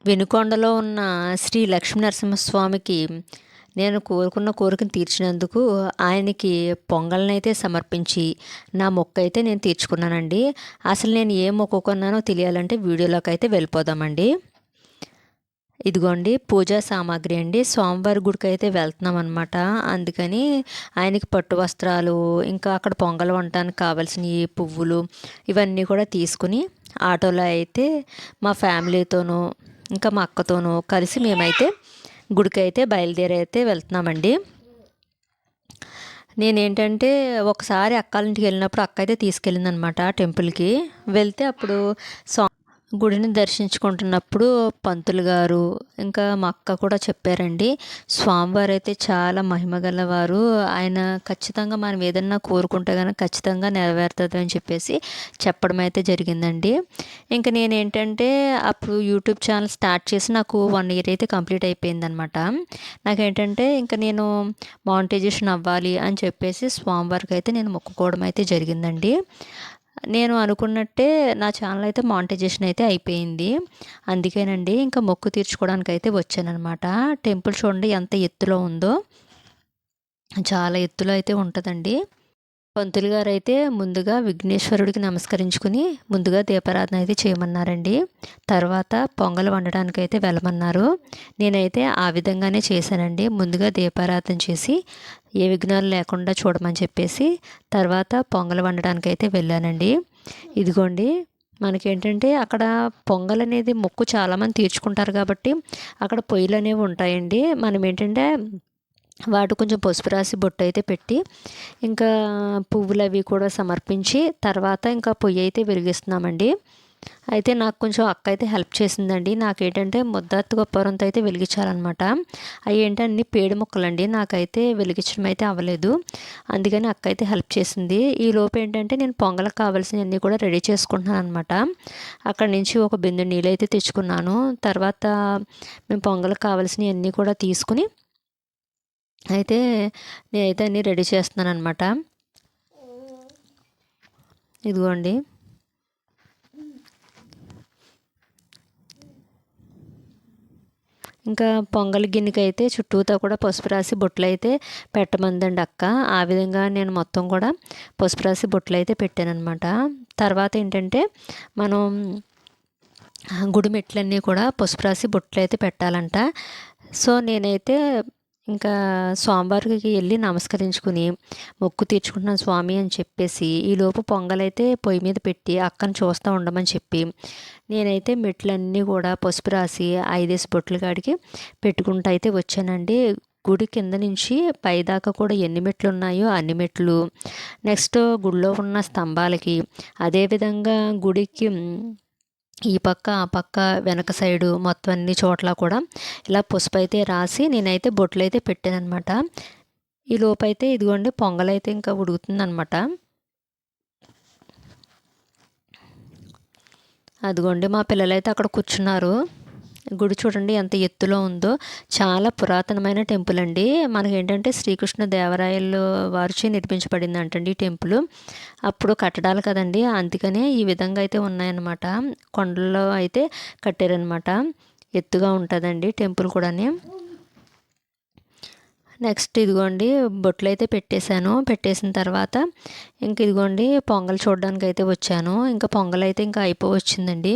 వెనుకొండలో ఉన్న శ్రీ లక్ష్మీ నరసింహస్వామికి నేను కోరుకున్న కోరికను తీర్చినందుకు ఆయనకి పొంగల్నైతే సమర్పించి నా మొక్క అయితే నేను తీర్చుకున్నానండి. అసలు నేను ఏ మొక్కుకున్నానో తెలియాలంటే వీడియోలోకి అయితే వెళ్ళిపోదామండి. ఇదిగోండి పూజా సామాగ్రి అండి. స్వామివారి గుడికి అయితే వెళ్తున్నాం అనమాట. అందుకని ఆయనకి పట్టు వస్త్రాలు, ఇంకా అక్కడ పొంగల్ వండటానికి కావాల్సిన ఈ పువ్వులు ఇవన్నీ కూడా తీసుకుని ఆటోలో అయితే మా ఫ్యామిలీతోనూ ఇంకా మా అక్కతోనూ కలిసి మేమైతే గుడికి అయితే బయలుదేరి అయితే వెళ్తున్నామండి. నేనేంటంటే ఒకసారి అక్కాళ్ళ ఇంటికి వెళ్ళినప్పుడు అక్క అయితే తీసుకెళ్ళిందనమాట టెంపుల్కి. వెళ్తే అప్పుడు గుడిని దర్శించుకుంటున్నప్పుడు పంతులు గారు ఇంకా మా అక్క కూడా చెప్పారండి, స్వామివారు అయితే చాలా మహిమగలవారు, ఆయన ఖచ్చితంగా మనం ఏదన్నా కోరుకుంటే కనుక ఖచ్చితంగా నెరవేరుతుంది అని చెప్పేసి చెప్పడం అయితే జరిగిందండి. ఇంకా నేనేంటంటే అప్పుడు యూట్యూబ్ ఛానల్ స్టార్ట్ చేసి నాకు 1 ఇయర్ అయితే కంప్లీట్ అయిపోయిందనమాట. నాకేంటంటే ఇంకా నేను మానిటైజేషన్ అవ్వాలి అని చెప్పేసి స్వామివారికి అయితే నేను మొక్కుకోవడం అయితే జరిగిందండి. నేను అనుకున్నట్టే నా ఛానల్ అయితే మానిటైజేషన్ అయితే అయిపోయింది. అందుకేనండి ఇంకా మొక్కు తీర్చుకోవడానికి అయితే వచ్చాననమాట. టెంపుల్ చూడండి ఎంత ఎత్తులో ఉందో, చాలా ఎత్తులో అయితే ఉంటుందండి. పంతులు గారు అయితే ముందుగా విఘ్నేశ్వరుడికి నమస్కరించుకుని ముందుగా దీపారాధన అయితే చేయమన్నారండి. తర్వాత పొంగల్ వండడానికి అయితే వెళ్ళమన్నారు. నేనైతే ఆ విధంగానే చేశానండి. ముందుగా దీపారాధన చేసి ఏ విఘ్నాలు లేకుండా చూడమని చెప్పేసి తర్వాత పొంగల్ వండడానికి అయితే వెళ్ళానండి. ఇదిగోండి మనకేంటంటే అక్కడ పొంగల్ అనేది మొక్కు చాలామంది తీర్చుకుంటారు కాబట్టి అక్కడ పొయ్యిలు అనేవి ఉంటాయండి. మనం ఏంటంటే వాటి కొంచెం పసుపు రాసి బొట్టు అయితే పెట్టి ఇంకా పువ్వులు అవి కూడా సమర్పించి తర్వాత ఇంకా పొయ్యి అయితే వెలిగిస్తున్నామండి. అయితే నాకు కొంచెం అక్క అయితే హెల్ప్ చేసిందండి. నాకేంటంటే ముద్దత్తు గొప్పవరంతో అయితే వెలిగించాలన్నమాట. అవి ఏంటంటే అన్ని పేడు మొక్కలండి, నాకైతే వెలిగించడం అయితే అవ్వలేదు. అందుకని అక్క అయితే హెల్ప్ చేసింది. ఈ లోపు ఏంటంటే నేను పొంగలకు కావాల్సినవన్నీ కూడా రెడీ చేసుకుంటున్నాను అనమాట. అక్కడి నుంచి ఒక బిందె నీళ్ళు అయితే తెచ్చుకున్నాను. తర్వాత మేము పొంగలకు కావాల్సినవన్నీ కూడా తీసుకుని అయితే నేనైతే అన్నీ రెడీ చేస్తున్నాను అనమాట. ఇదిగోండి ఇంకా పొంగల్ గిన్నెకి అయితే చుట్టూతో కూడా పసుపు రాసి బొట్లు అయితే పెట్టమందండి అక్క. ఆ విధంగా నేను మొత్తం కూడా పసుపు రాసి బొట్లు అయితే పెట్టాను అనమాట. తర్వాత ఏంటంటే మనం గుడి మెట్లన్నీ కూడా పసుపు రాసి బొట్లు అయితే పెట్టాలంట. సో నేనైతే ఇంకా స్వామివారికి వెళ్ళి నమస్కరించుకుని మొక్కు తీర్చుకుంటున్నాను స్వామి అని చెప్పేసి ఈలోపు పొంగలైతే పొయ్యి మీద పెట్టి అక్కను చూస్తూ ఉండమని చెప్పి నేనైతే మెట్లన్నీ కూడా పసుపు రాసి 5 బొట్లు కాడికి పెట్టుకుంటూ అయితే వచ్చానండి. గుడి కింద నుంచి పైదాకా కూడా ఎన్ని మెట్లు ఉన్నాయో అన్ని మెట్లు, నెక్స్ట్ గుడిలో ఉన్న స్తంభాలకి, అదేవిధంగా గుడికి ఈ పక్క ఆ పక్క వెనక సైడు మొత్తం అన్ని చోట్ల కూడా ఇలా పసుపు అయితే రాసి నేనైతే బొట్లు అయితే పెట్టానమాట. ఈ లోపైతే ఇదిగోండి పొంగలైతే ఇంకా ఉడుకుతుందనమాట. అదిగోండి మా పిల్లలైతే అక్కడ కూర్చున్నారు. గుడి చూడండి ఎంత ఎత్తులో ఉందో, చాలా పురాతనమైన టెంపుల్ అండి. మనకేంటంటే శ్రీకృష్ణ దేవరాయలు వారిచే నిర్మించబడింది అంటండి ఈ టెంపుల్. అప్పుడు కట్టడాలు కదండి, అందుకనే ఈ విధంగా అయితే ఉన్నాయన్నమాట. కొండల్లో అయితే కట్టారనమాట. ఎత్తుగా ఉంటుందండి టెంపుల్ కూడాని. నెక్స్ట్ ఇదిగోండి బొట్లు అయితే పెట్టేసిన తర్వాత ఇంక ఇదిగోండి పొంగల్ చూడడానికి అయితే వచ్చాను. ఇంకా పొంగల్ అయితే ఇంకా అయిపోవచ్చిందండి.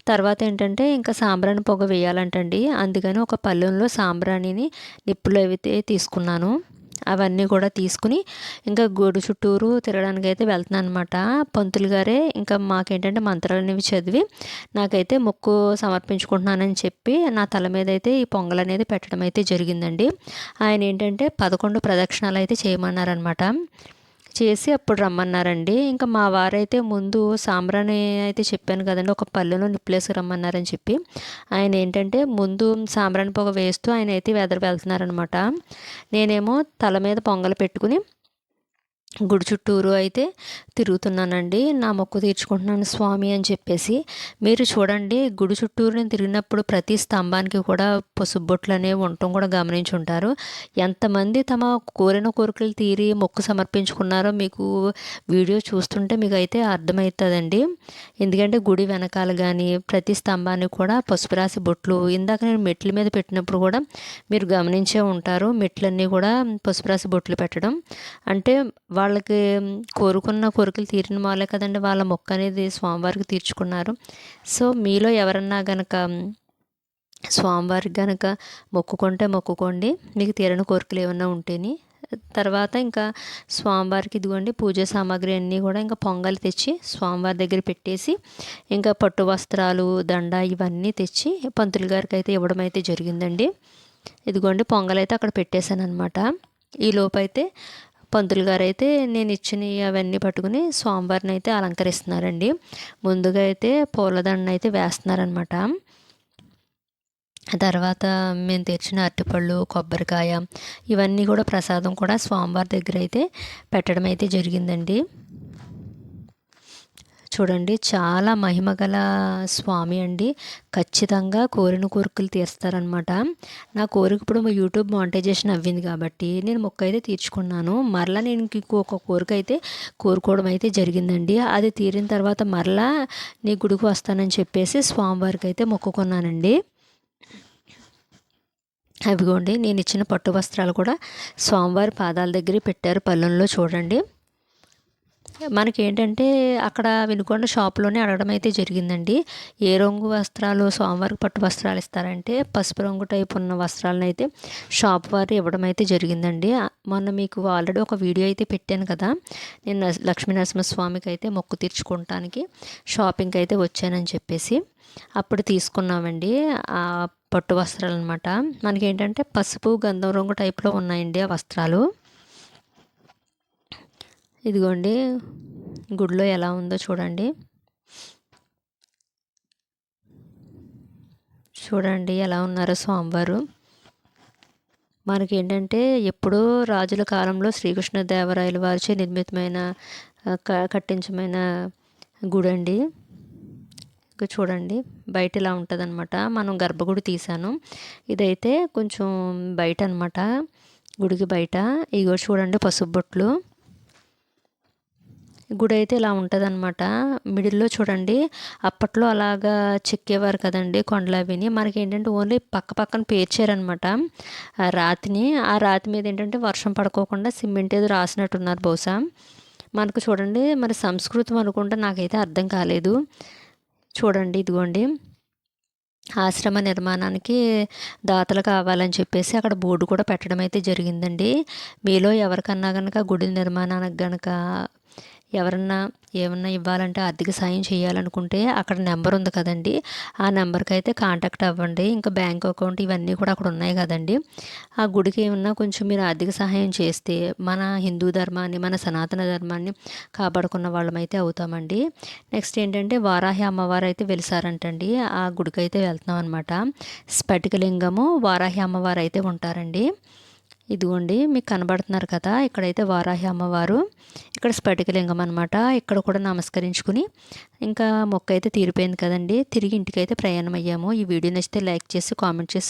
తర్వాత ఏంటంటే ఇంకా సాంబ్రాణి పొగ వేయాలంటండి. అందుకని ఒక పళ్ళెంలో సాంబ్రాణిని నిప్పులు అయితే తీసుకున్నాను. అవన్నీ కూడా తీసుకుని ఇంకా గుడి చుట్టూరు తిరగడానికి అయితే వెళ్తున్నాను అనమాట. పంతులు గారే ఇంకా మాకేంటంటే మంత్రాలు అనేవి చదివి నాకైతే మొక్కు సమర్పించుకుంటున్నానని చెప్పి నా తల మీద అయితే ఈ పొంగల్ అనేది పెట్టడం అయితే జరిగిందండి. ఆయన ఏంటంటే 11 ప్రదక్షిణాలు అయితే చేయమన్నారనమాట. చేసి అప్పుడు రమ్మన్నారండి. ఇంకా మా వారైతే ముందు సాంబ్రాణి అయితే చెప్పాను కదండి, ఒక పళ్ళెలో నిప్పులేసి రమ్మన్నారని చెప్పి ఆయన ఏంటంటే ముందు సాంబ్రాణి పొగ వేస్తూ ఆయన అయితే వెళ్తున్నారనమాట. నేనేమో తల మీద పొంగలు పెట్టుకుని గుడి చుట్టూరు అయితే తిరుగుతున్నానండి. నా మొక్కు తీర్చుకుంటున్నాను స్వామి అని చెప్పేసి. మీరు చూడండి, గుడి చుట్టూరు నేను తిరిగినప్పుడు ప్రతి స్తంభానికి కూడా పసుపు బొట్లు అనేవి ఉండటం కూడా గమనించి ఉంటారు. ఎంతమంది తమ కోరిన కోరికలు తీరి మొక్కు సమర్పించుకున్నారో మీకు వీడియో చూస్తుంటే మీకు అయితే అర్థమవుతుందండి. ఎందుకంటే గుడి వెనకాల కానీ ప్రతి స్తంభానికి కూడా పసుపు రాసి బొట్లు, ఇందాక నేను మెట్ల మీద పెట్టినప్పుడు కూడా మీరు గమనించే ఉంటారు. మెట్లన్నీ కూడా పసుపు రాసి బొట్లు పెట్టడం అంటే వాళ్ళకి కోరుకున్న కోరికలు తీరిన వాళ్ళే కదండి వాళ్ళ మొక్క అనేది స్వామివారికి తీర్చుకున్నారు. సో మీలో ఎవరన్నా గనక స్వామివారికి గనక మొక్కుకోండి, మీకు తీరని కోరికలు ఏమన్నా ఉంటేని. తర్వాత ఇంకా స్వామివారికి ఇదిగోండి పూజ సామాగ్రి అన్నీ కూడా ఇంకా పొంగల్ తెచ్చి స్వామివారి దగ్గర పెట్టేసి, ఇంకా పట్టు వస్త్రాలు, దండ ఇవన్నీ తెచ్చి పంతులు గారికి అయితే ఇవ్వడం అయితే జరిగిందండి. ఇదిగోండి పొంగల్ అయితే అక్కడ పెట్టేశాను అనమాట. ఈ లోపైతే పంతులు గారు అయితే నేను ఇచ్చినవి అవన్నీ పట్టుకుని స్వామివారిని అయితే అలంకరిస్తున్నారండి. ముందుగా అయితే పూలదండను అయితే వేస్తున్నారనమాట. తర్వాత మేము తెచ్చిన అరటిపళ్ళు, కొబ్బరికాయ ఇవన్నీ కూడా ప్రసాదం కూడా స్వామివారి దగ్గర అయితే పెట్టడం అయితే జరిగిందండి. చూడండి, చాలా మహిమగల స్వామి అండి. ఖచ్చితంగా కోరిన కోరికలు తీరుస్తారనమాట. నా కోరిక ఇప్పుడు మా యూట్యూబ్ మానిటైజేషన్ అవ్వింది కాబట్టి నేను మొక్క అయితే తీర్చుకున్నాను. మరలా నేను ఇంకొక కోరిక అయితే కోరుకోవడం అయితే జరిగిందండి. అది తీరిన తర్వాత మరలా నీ గుడికి వస్తానని చెప్పేసి స్వామివారికి అయితే మొక్కుకున్నానండి. అవిగోండి నేను ఇచ్చిన పట్టు వస్త్రాలు కూడా స్వామివారి పాదాల దగ్గర పెట్టారు పళ్ళెంలో. చూడండి, మనకేంటంటే అక్కడ వినుకొండ షాప్లోనే అడగడం అయితే జరిగిందండి. ఏ రంగు వస్త్రాలు స్వామివారికి పట్టు వస్త్రాలు ఇస్తారంటే పసుపు రంగు టైపు ఉన్న వస్త్రాలను అయితే షాప్ వారు ఇవ్వడం అయితే జరిగిందండి. మొన్న మీకు ఆల్రెడీ ఒక వీడియో అయితే పెట్టాను కదా, నేను లక్ష్మీనరసింహస్వామికి అయితే మొక్కు తీర్చుకోవటానికి షాపింగ్కి అయితే వచ్చానని చెప్పేసి. అప్పుడు తీసుకున్నామండి ఆ పట్టు వస్త్రాలు అనమాట. మనకేంటంటే పసుపు గంధం రంగు టైప్లో ఉన్నాయండి ఆ వస్త్రాలు. ఇదిగోండి గుడిలో ఎలా ఉందో చూడండి. చూడండి ఎలా ఉన్నారో స్వామివారు. మనకేంటంటే ఎప్పుడో రాజుల కాలంలో శ్రీకృష్ణదేవరాయల వారిచే నిర్మితమైన కట్టించమైన గుడి అండి. ఇంకా చూడండి బయట ఇలా ఉంటుందన్నమాట. మనం గర్భగుడి తీసాను, ఇదైతే కొంచెం బయట అనమాట, గుడికి బయట. ఇగో చూడండి పసుపు బొట్లు. గుడి అయితే ఇలా ఉంటుందన్నమాట. మిడిల్లో చూడండి అప్పట్లో అలాగా చెక్కేవారు కదండి కొండలు అవిని. మనకి ఏంటంటే ఓన్లీ పక్కన పేర్చారనమాట రాతిని. ఆ రాతి మీద ఏంటంటే వర్షం పడుకోకుండా సిమెంట్ ఏదో రాసినట్టున్నారు బహుశా. మనకు చూడండి మరి సంస్కృతం అనుకుంటే నాకైతే అర్థం కాలేదు. చూడండి ఇదిగోండి ఆశ్రమ నిర్మాణానికి దాతలు కావాలని చెప్పేసి అక్కడ బోర్డు కూడా పెట్టడం అయితే జరిగిందండి. మీలో ఎవరికన్నా కనుక గుడి నిర్మాణానికి కనుక ఎవరన్నా ఏమన్నా ఇవ్వాలంటే ఆర్థిక సాయం చేయాలనుకుంటే అక్కడ నెంబర్ ఉంది కదండి, ఆ నెంబర్కి అయితే కాంటాక్ట్ అవ్వండి. ఇంకా బ్యాంక్ అకౌంట్ ఇవన్నీ కూడా అక్కడ ఉన్నాయి కదండి. ఆ గుడికి ఏమన్నా కొంచెం మీరు ఆర్థిక సహాయం చేస్తే మన హిందూ ధర్మాన్ని, మన సనాతన ధర్మాన్ని కాపాడుకున్న వాళ్ళమైతే అవుతామండి. నెక్స్ట్ ఏంటంటే వారాహి అమ్మవారు అయితే వెలిసారంటండి. ఆ గుడికి అయితే వెళ్తున్నాం అనమాట. స్ఫటికలింగము వారాహి అమ్మవారు అయితే ఉంటారండి. ఇదిగోండి మీకు కనబడుతున్నారు కదా, ఇక్కడైతే వారాహి అమ్మవారు, ఇక్కడ స్ఫటికలింగం అనమాట. ఇక్కడ కూడా నమస్కరించుకుని ఇంకా మొక్క అయితే తీరిపోయింది కదండి, తిరిగి ఇంటికి అయితే ప్రయాణం అయ్యాము. ఈ వీడియో నచ్చితే లైక్ చేసి కామెంట్ చేసి